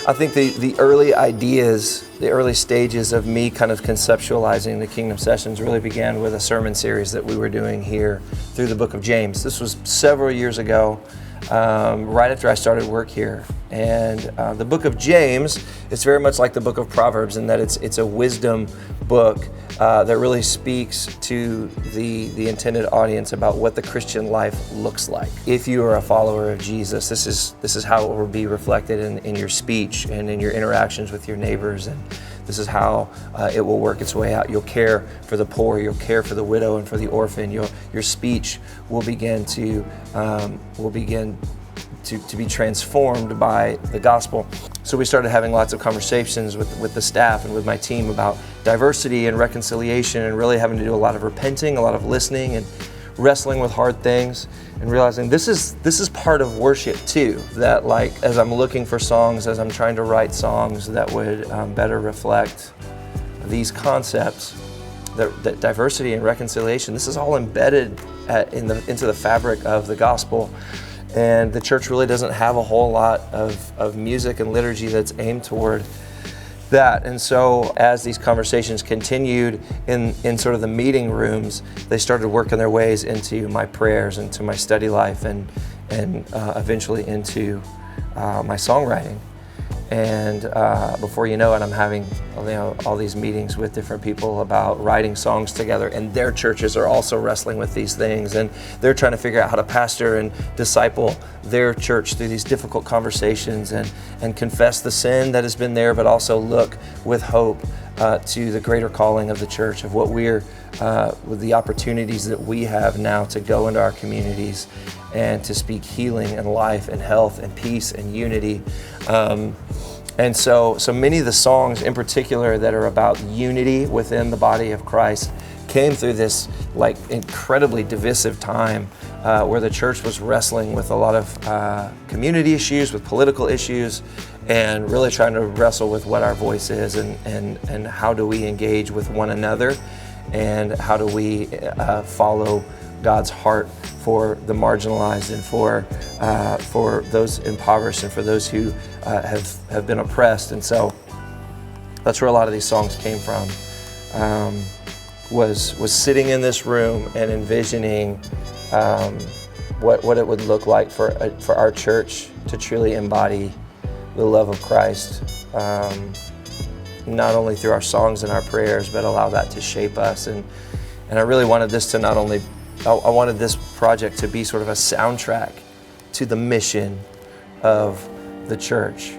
I think the early ideas, the early stages of me kind of conceptualizing the Kingdom Sessions really began with a sermon series that we were doing here through the book of James. This was several years ago, right after I started work here. And the book of James, it's very much like the book of Proverbs in that it's a wisdom book that really speaks to the intended audience about what the Christian life looks like. If you are a follower of Jesus, this is how it will be reflected in your speech and in your interactions with your neighbors, and this is how it will work its way out. You'll care for the poor, you'll care for the widow and for the orphan. Your speech will begin to be transformed by the gospel. So we started having lots of conversations with the staff and with my team about diversity and reconciliation, and really having to do a lot of repenting, a lot of listening, and wrestling with hard things, and realizing this is part of worship too. That, like, as I'm looking for songs, as I'm trying to write songs that would better reflect these concepts, that diversity and reconciliation, this is all embedded into the fabric of the gospel. And the church really doesn't have a whole lot of music and liturgy that's aimed toward that. And so as these conversations continued in sort of the meeting rooms, they started working their ways into my prayers, into my study life, and eventually into my songwriting. And before you know it, I'm having all these meetings with different people about writing songs together, and their churches are also wrestling with these things, and they're trying to figure out how to pastor and disciple their church through these difficult conversations, and confess the sin that has been there, but also look with hope to the greater calling of the church, of what we're with the opportunities that we have now to go into our communities and to speak healing and life and health and peace and unity. And so many of the songs in particular that are about unity within the body of Christ came through this like incredibly divisive time where the church was wrestling with a lot of community issues, with political issues, and really trying to wrestle with what our voice is, and how do we engage with one another, and how do we follow God's heart for the marginalized, and for those impoverished, and for those who have been oppressed. And so that's where a lot of these songs came from. Was sitting in this room and envisioning what it would look like for our church to truly embody the love of Christ, not only through our songs and our prayers, but allow that to shape us. And I really wanted this to I wanted this project to be sort of a soundtrack to the mission of the church.